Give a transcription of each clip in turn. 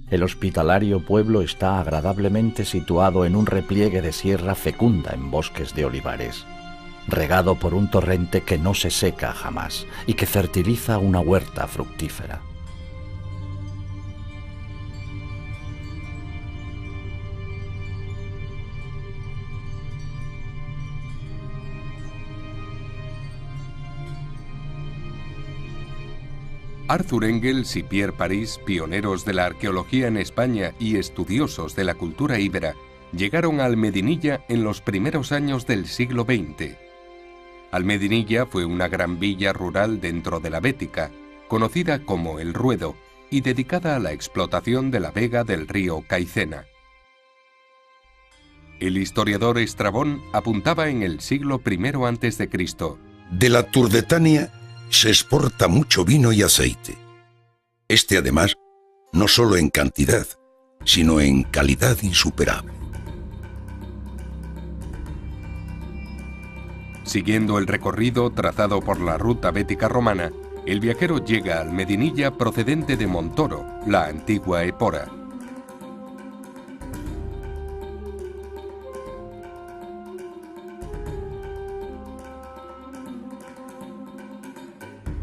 El hospitalario pueblo está agradablemente situado en un repliegue de sierra fecunda en bosques de olivares, regado por un torrente que no se seca jamás y que fertiliza una huerta fructífera. Arthur Engels y Pierre Paris, pioneros de la arqueología en España y estudiosos de la cultura íbera, llegaron a Almedinilla en los primeros años del siglo XX. Almedinilla fue una gran villa rural dentro de la Bética, conocida como El Ruedo, y dedicada a la explotación de la vega del río Caicena. El historiador Estrabón apuntaba en el siglo I a.C. De la Turdetania se exporta mucho vino y aceite. Este además, no solo en cantidad, sino en calidad insuperable. Siguiendo el recorrido trazado por la ruta bética romana, el viajero llega a Almedinilla procedente de Montoro, la antigua Epora.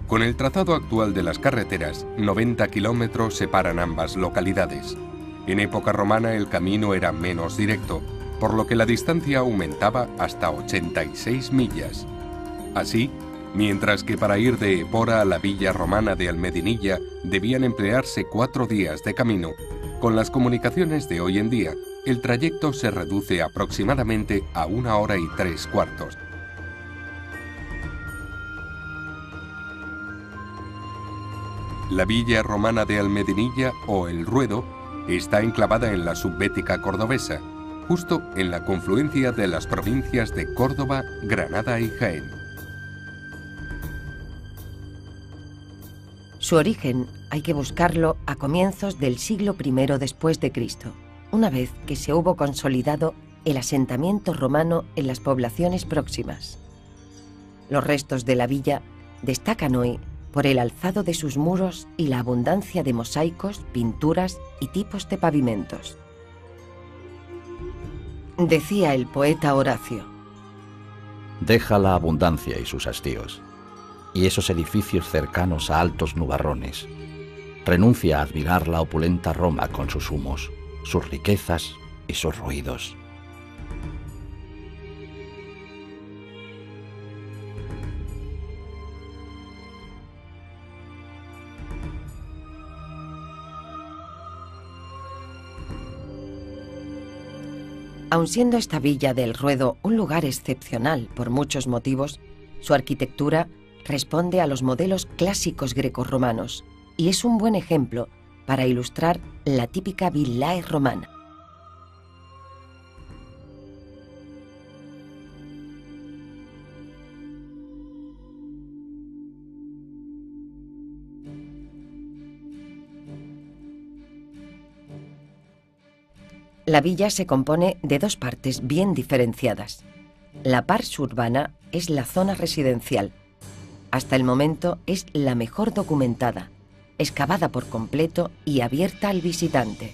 Con el trazado actual de las carreteras, 90 kilómetros separan ambas localidades. En época romana el camino era menos directo, por lo que la distancia aumentaba hasta 86 millas. Así, mientras que para ir de Epora a la villa romana de Almedinilla debían emplearse 4 días de camino, con las comunicaciones de hoy en día, el trayecto se reduce aproximadamente a 1 hora y 3/4. La villa romana de Almedinilla, o El Ruedo, está enclavada en la subbética cordobesa, justo en la confluencia de las provincias de Córdoba, Granada y Jaén. Su origen hay que buscarlo a comienzos del siglo I después de Cristo, una vez que se hubo consolidado el asentamiento romano en las poblaciones próximas. Los restos de la villa destacan hoy por el alzado de sus muros y la abundancia de mosaicos, pinturas y tipos de pavimentos. Decía el poeta Horacio: deja la abundancia y sus hastíos, y esos edificios cercanos a altos nubarrones. Renuncia a admirar la opulenta Roma con sus humos, sus riquezas y sus ruidos. Aun siendo esta villa del Ruedo un lugar excepcional por muchos motivos, su arquitectura responde a los modelos clásicos grecorromanos y es un buen ejemplo para ilustrar la típica villae romana. La villa se compone de 2 partes bien diferenciadas. La pars urbana es la zona residencial. Hasta el momento es la mejor documentada, excavada por completo y abierta al visitante.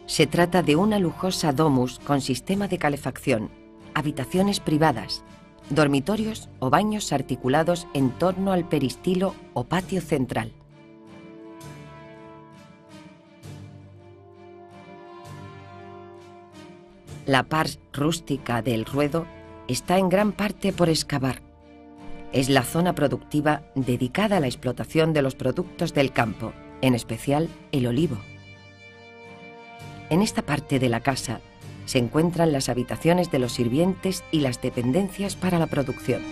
Se trata de una lujosa domus con sistema de calefacción, habitaciones privadas, dormitorios o baños articulados en torno al peristilo o patio central. La pars rústica del Ruedo está en gran parte por excavar. Es la zona productiva dedicada a la explotación de los productos del campo, en especial el olivo. En esta parte de la casa se encuentran las habitaciones de los sirvientes y las dependencias para la producción.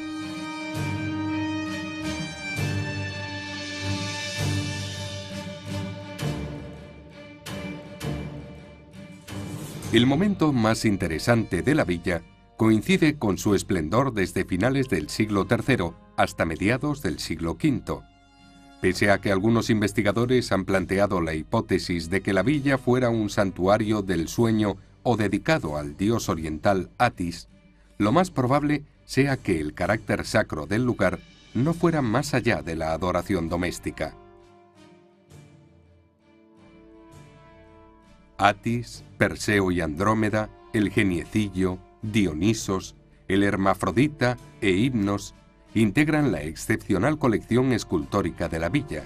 El momento más interesante de la villa coincide con su esplendor desde finales del siglo III hasta mediados del siglo V. Pese a que algunos investigadores han planteado la hipótesis de que la villa fuera un santuario del sueño o dedicado al dios oriental Atis, lo más probable sea que el carácter sacro del lugar no fuera más allá de la adoración doméstica. Atis, Perseo y Andrómeda, el Geniecillo, Dionisos, el Hermafrodita e Himnos integran la excepcional colección escultórica de la villa.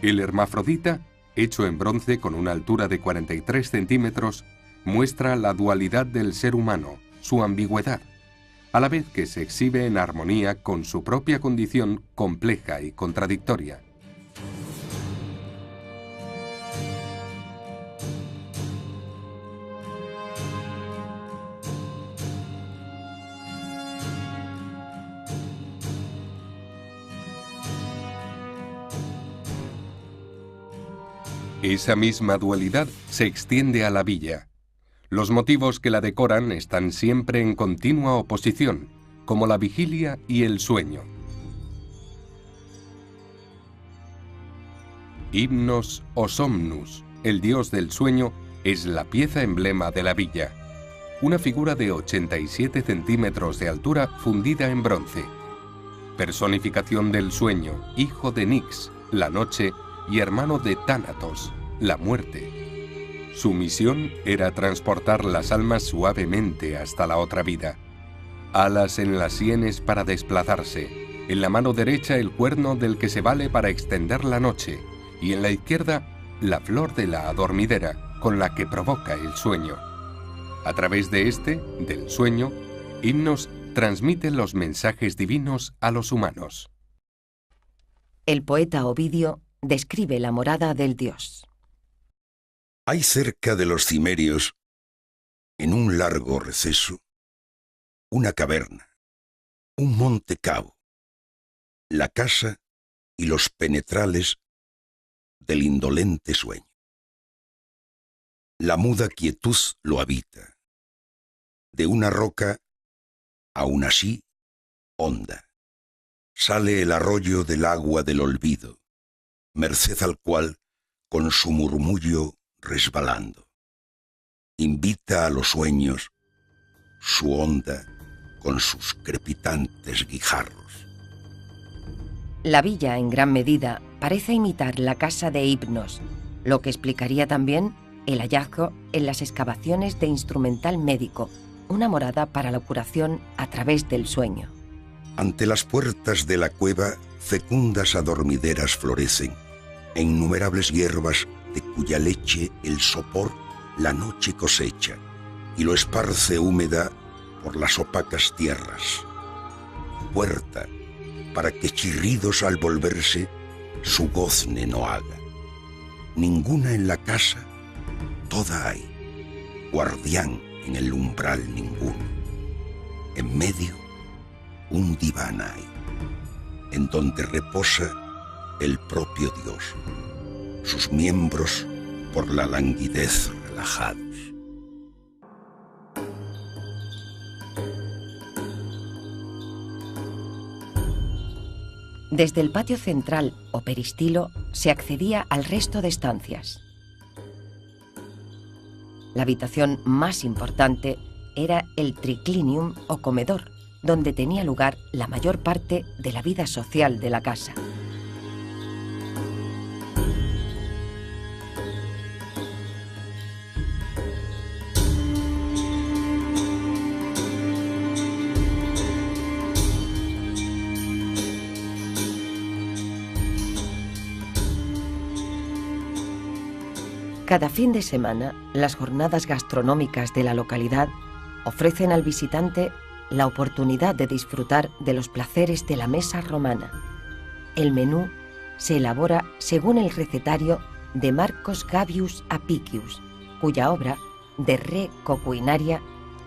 El Hermafrodita, hecho en bronce con una altura de 43 centímetros, muestra la dualidad del ser humano, su ambigüedad, a la vez que se exhibe en armonía con su propia condición compleja y contradictoria. Esa misma dualidad se extiende a la villa. Los motivos que la decoran están siempre en continua oposición, como la vigilia y el sueño. Himnos o Somnus, el dios del sueño, es la pieza emblema de la villa. Una figura de 87 centímetros de altura fundida en bronce. Personificación del sueño, hijo de Nix, la noche, y hermano de Tánatos, la muerte. Su misión era transportar las almas suavemente hasta la otra vida. Alas en las sienes para desplazarse, en la mano derecha el cuerno del que se vale para extender la noche, y en la izquierda la flor de la adormidera con la que provoca el sueño. A través de del sueño, Himnos transmite los mensajes divinos a los humanos. El poeta Ovidio describe la morada del dios. Hay cerca de los cimerios, en un largo receso, una caverna, un monte cavo, la casa y los penetrales del indolente sueño. La muda quietud lo habita, de una roca, aún así, honda, sale el arroyo del agua del olvido, merced al cual, con su murmullo resbalando, invita a los sueños su onda con sus crepitantes guijarros. La villa, en gran medida, parece imitar la casa de Himnos, lo que explicaría también el hallazgo en las excavaciones de Instrumental Médico, una morada para la curación a través del sueño. Ante las puertas de la cueva, fecundas adormideras florecen, e innumerables hierbas de cuya leche el sopor la noche cosecha, y lo esparce húmeda por las opacas tierras. Puerta, para que chirridos al volverse su gozne no haga. Ninguna en la casa, toda hay, guardián en el umbral ninguno. En medio, un diván hay, en donde reposa el propio Dios, sus miembros por la languidez relajados. Desde el patio central o peristilo se accedía al resto de estancias. La habitación más importante era el triclinium o comedor, donde tenía lugar la mayor parte de la vida social de la casa. Cada fin de semana, las jornadas gastronómicas de la localidad ofrecen al visitante la oportunidad de disfrutar de los placeres de la mesa romana. El menú se elabora según el recetario de Marcos Gabius Apicius, cuya obra, De Re Coquinaria,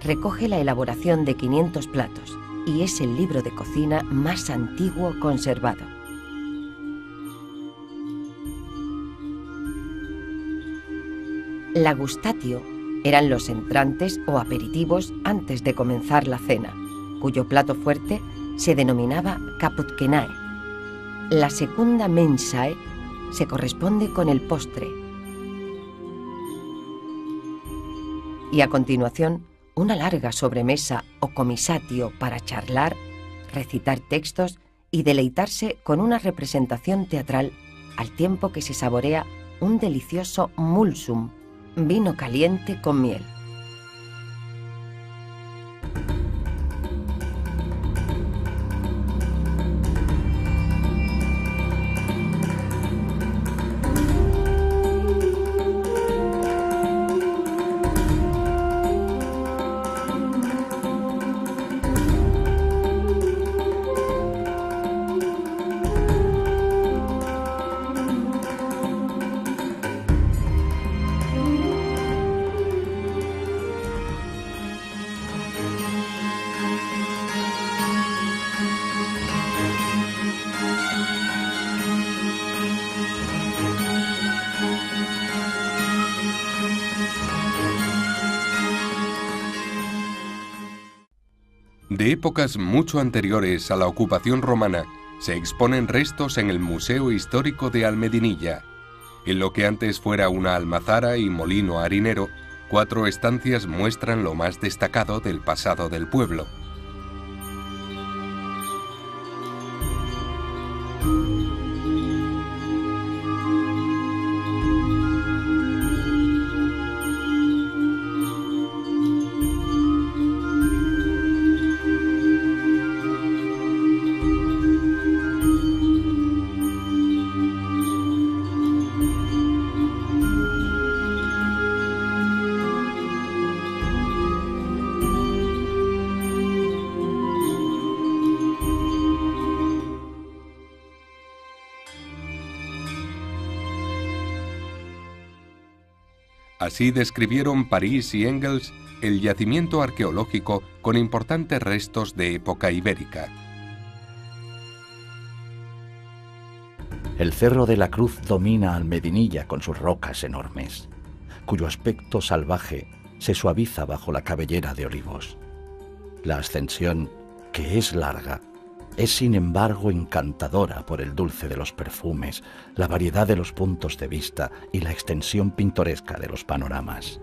recoge la elaboración de 500 platos y es el libro de cocina más antiguo conservado. La gustatio eran los entrantes o aperitivos antes de comenzar la cena, cuyo plato fuerte se denominaba caputkenae. La secunda mensae se corresponde con el postre. y a continuación una larga sobremesa o comisatio para charlar, recitar textos y deleitarse con una representación teatral al tiempo que se saborea un delicioso mulsum, vino caliente con miel. De épocas mucho anteriores a la ocupación romana, se exponen restos en el Museo Histórico de Almedinilla. En lo que antes fuera una almazara y molino harinero, 4 estancias muestran lo más destacado del pasado del pueblo. Así describieron París y Engels el yacimiento arqueológico con importantes restos de época ibérica. El Cerro de la Cruz domina Almedinilla con sus rocas enormes, cuyo aspecto salvaje se suaviza bajo la cabellera de olivos. La ascensión, que es larga, es sin embargo encantadora por el dulce de los perfumes, la variedad de los puntos de vista y la extensión pintoresca de los panoramas.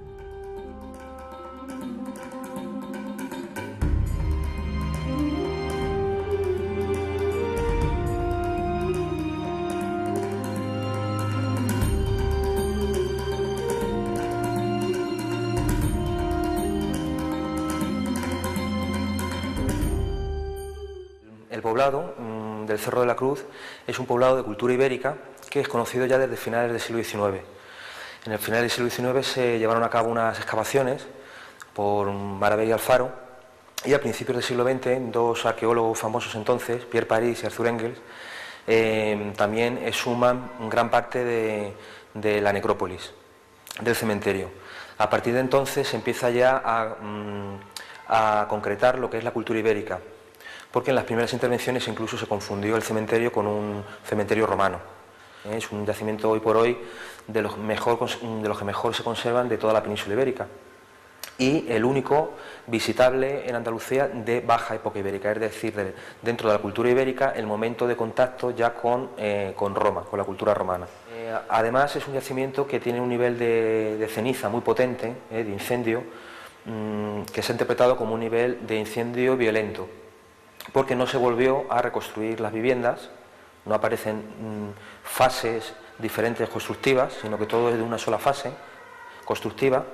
El poblado del Cerro de la Cruz es un poblado de cultura ibérica que es conocido ya desde finales del siglo XIX. En el final del siglo XIX se llevaron a cabo unas excavaciones por Maravell y Alfaro, y a principios del siglo XX 2 arqueólogos famosos entonces, Pierre Paris y Arthur Engels, también exhuman gran parte de la necrópolis, del cementerio. A partir de entonces se empieza ya a concretar lo que es la cultura ibérica, porque en las primeras intervenciones incluso se confundió el cementerio con un cementerio romano. Es un yacimiento hoy por hoy de los que mejor se conservan de toda la península ibérica, y el único visitable en Andalucía de baja época ibérica, es decir, dentro de la cultura ibérica, el momento de contacto ya con Roma, con la cultura romana. Además es un yacimiento que tiene un nivel de ceniza muy potente, de incendio, que se ha interpretado como un nivel de incendio violento, porque no se volvió a reconstruir las viviendas, no aparecen fases diferentes constructivas, sino que todo es de una sola fase constructiva,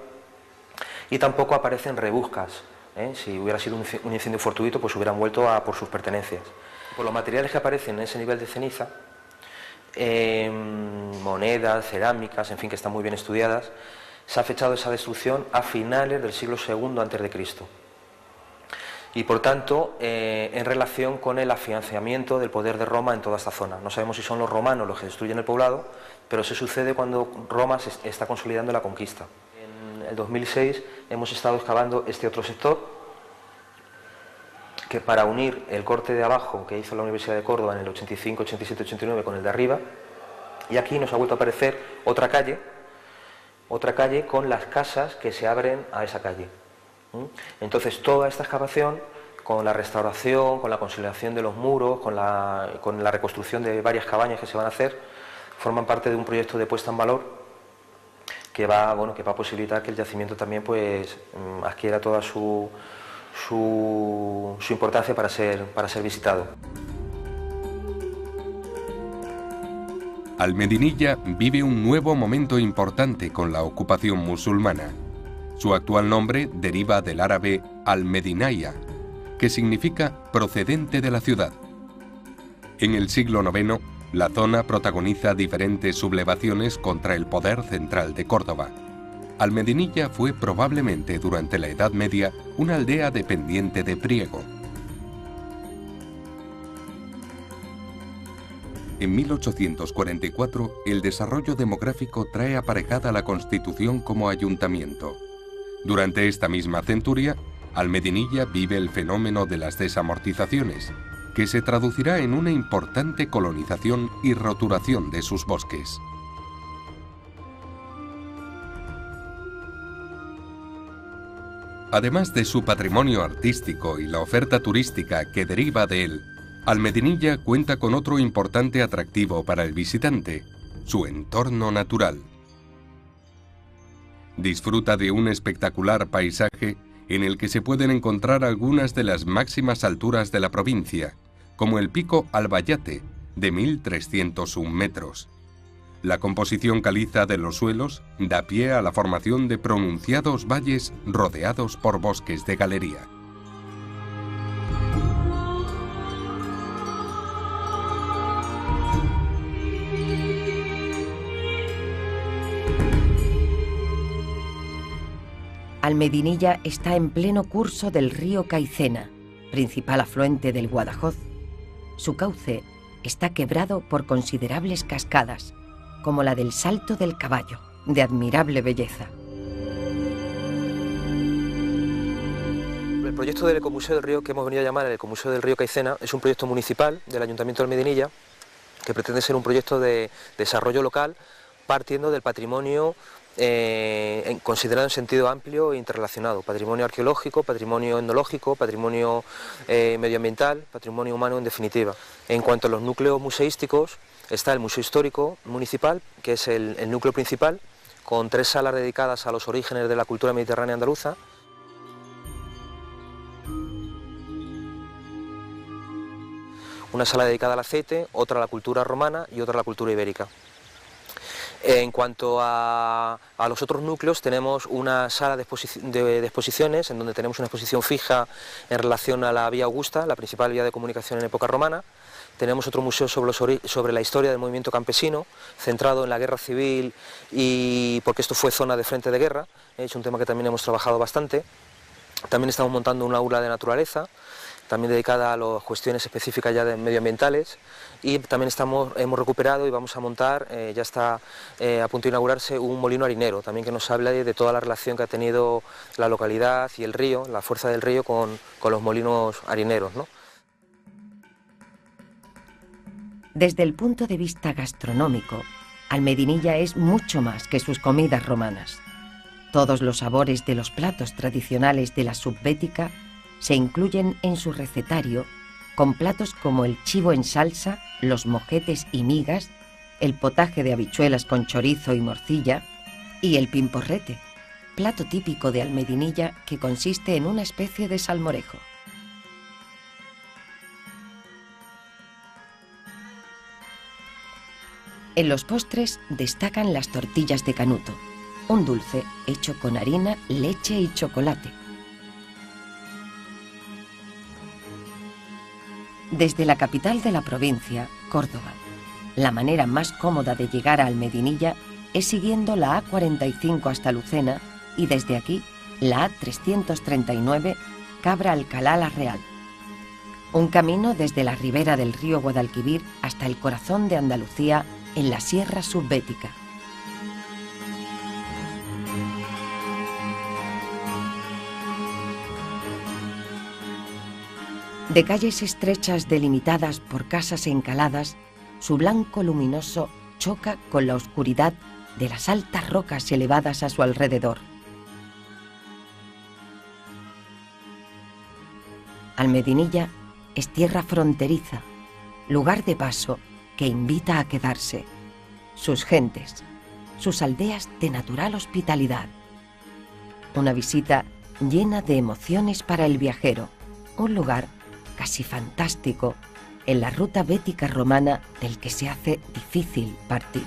y tampoco aparecen rebuscas. Si hubiera sido un incendio fortuito, pues hubieran vuelto a por sus pertenencias. Por los materiales que aparecen en ese nivel de ceniza, monedas, cerámicas, en fin, que están muy bien estudiadas, se ha fechado esa destrucción a finales del siglo II a.C. Y por tanto, en relación con el afianzamiento del poder de Roma en toda esta zona. No sabemos si son los romanos los que destruyen el poblado, pero se sucede cuando Roma se está consolidando la conquista. En el 2006 hemos estado excavando este otro sector, que para unir el corte de abajo que hizo la Universidad de Córdoba en el 85, 87, 89 con el de arriba, y aquí nos ha vuelto a aparecer otra calle con las casas que se abren a esa calle. Entonces toda esta excavación, con la restauración, con la consolidación de los muros, con la reconstrucción de varias cabañas que se van a hacer, forman parte de un proyecto de puesta en valor que va a posibilitar que el yacimiento también pues adquiera toda su importancia para ser visitado. Almedinilla vive un nuevo momento importante con la ocupación musulmana. Su actual nombre deriva del árabe al-Medinaya, que significa procedente de la ciudad. En el siglo IX, la zona protagoniza diferentes sublevaciones contra el poder central de Córdoba. Almedinilla fue probablemente durante la Edad Media una aldea dependiente de Priego. En 1844, el desarrollo demográfico trae aparejada la Constitución como ayuntamiento. Durante esta misma centuria, Almedinilla vive el fenómeno de las desamortizaciones, que se traducirá en una importante colonización y roturación de sus bosques. Además de su patrimonio artístico y la oferta turística que deriva de él, Almedinilla cuenta con otro importante atractivo para el visitante: su entorno natural. Disfruta de un espectacular paisaje en el que se pueden encontrar algunas de las máximas alturas de la provincia, como el pico Albayate, de 1.301 metros. La composición caliza de los suelos da pie a la formación de pronunciados valles rodeados por bosques de galería. Almedinilla está en pleno curso del río Caicena, principal afluente del Guadajoz. Su cauce está quebrado por considerables cascadas, como la del Salto del Caballo, de admirable belleza. El proyecto del Ecomuseo del Río, que hemos venido a llamar el Ecomuseo del Río Caicena, es un proyecto municipal del Ayuntamiento de Almedinilla que pretende ser un proyecto de desarrollo local partiendo del patrimonio considerado en sentido amplio e interrelacionado: patrimonio arqueológico, patrimonio etnológico, patrimonio medioambiental, patrimonio humano en definitiva. En cuanto a los núcleos museísticos, está el Museo Histórico Municipal, que es el núcleo principal, con 3 salas dedicadas a los orígenes de la cultura mediterránea andaluza. Una sala dedicada al aceite, otra a la cultura romana y otra a la cultura ibérica. En cuanto a los otros núcleos, tenemos una sala de exposiciones, en donde tenemos una exposición fija en relación a la Vía Augusta, la principal vía de comunicación en época romana. Tenemos otro museo sobre la historia del movimiento campesino, centrado en la guerra civil, y porque esto fue zona de frente de guerra, es un tema que también hemos trabajado bastante. También estamos montando una aula de naturaleza, también dedicada a las cuestiones específicas ya medioambientales, y también hemos recuperado y vamos a montar, ya está a punto de inaugurarse, un molino harinero, también que nos habla de toda la relación que ha tenido la localidad y el río, la fuerza del río con los molinos harineros, ¿no? Desde el punto de vista gastronómico, Almedinilla es mucho más que sus comidas romanas. Todos los sabores de los platos tradicionales de la subbética se incluyen en su recetario, con platos como el chivo en salsa, los mojetes y migas, el potaje de habichuelas con chorizo y morcilla y el pimporrete, plato típico de Almedinilla que consiste en una especie de salmorejo. En los postres destacan las tortillas de canuto, un dulce hecho con harina, leche y chocolate. Desde la capital de la provincia, Córdoba, la manera más cómoda de llegar a Almedinilla es siguiendo la A45 hasta Lucena y desde aquí la A339 Cabra-Alcalá-La Real. Un camino desde la ribera del río Guadalquivir hasta el corazón de Andalucía en la Sierra Subbética. De calles estrechas delimitadas por casas encaladas, su blanco luminoso choca con la oscuridad de las altas rocas elevadas a su alrededor. Almedinilla es tierra fronteriza, lugar de paso que invita a quedarse. Sus gentes, sus aldeas de natural hospitalidad. Una visita llena de emociones para el viajero, un lugar casi fantástico en la ruta bética romana del que se hace difícil partir.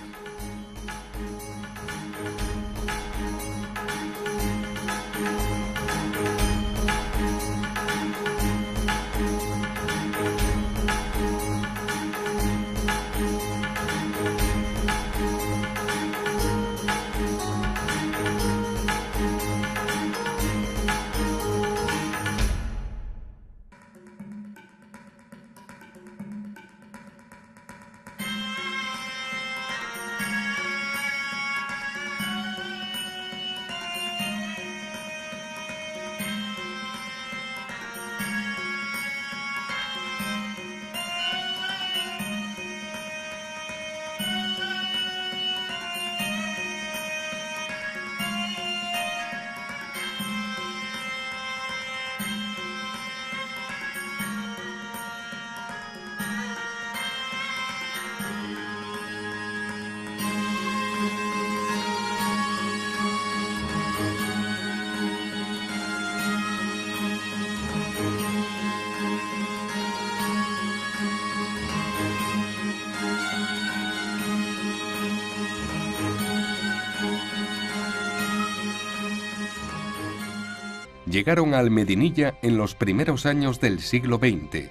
Llegaron a Almedinilla en los primeros años del siglo XX.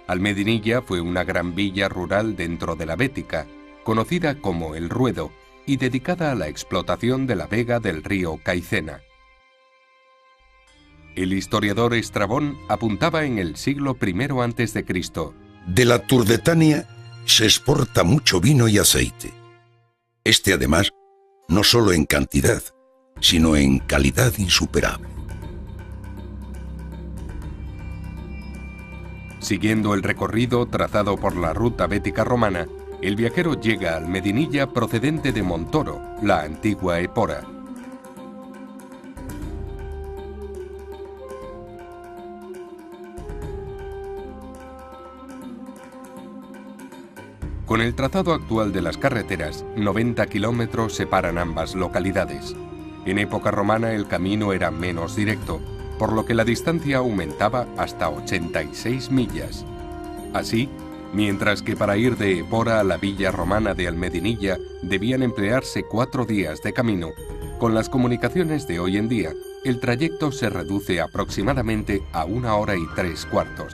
Almedinilla fue una gran villa rural dentro de la Bética, conocida como El Ruedo y dedicada a la explotación de la vega del río Caicena. El historiador Estrabón apuntaba en el siglo I a.C. De la Turdetania se exporta mucho vino y aceite. Este además, no solo en cantidad, sino en calidad insuperable. Siguiendo el recorrido trazado por la ruta bética romana, el viajero llega a Almedinilla procedente de Montoro, la antigua Epora. Con el trazado actual de las carreteras, 90 kilómetros separan ambas localidades. En época romana el camino era menos directo, por lo que la distancia aumentaba hasta 86 millas. Así, mientras que para ir de Epora a la villa romana de Almedinilla debían emplearse 4 días de camino, con las comunicaciones de hoy en día, el trayecto se reduce aproximadamente a 1 hora y 3/4.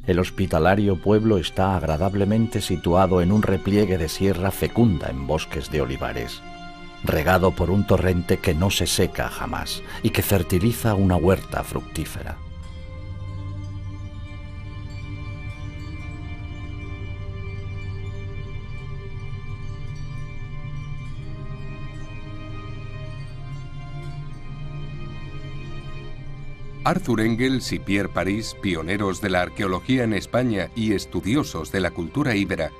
El hospitalario pueblo está agradablemente situado en un repliegue de sierra fecunda en bosques de olivares, regado por un torrente que no se seca jamás y que fertiliza una huerta fructífera. Arthur Engels y Pierre Paris, pioneros de la arqueología en España y estudiosos de la cultura íbera,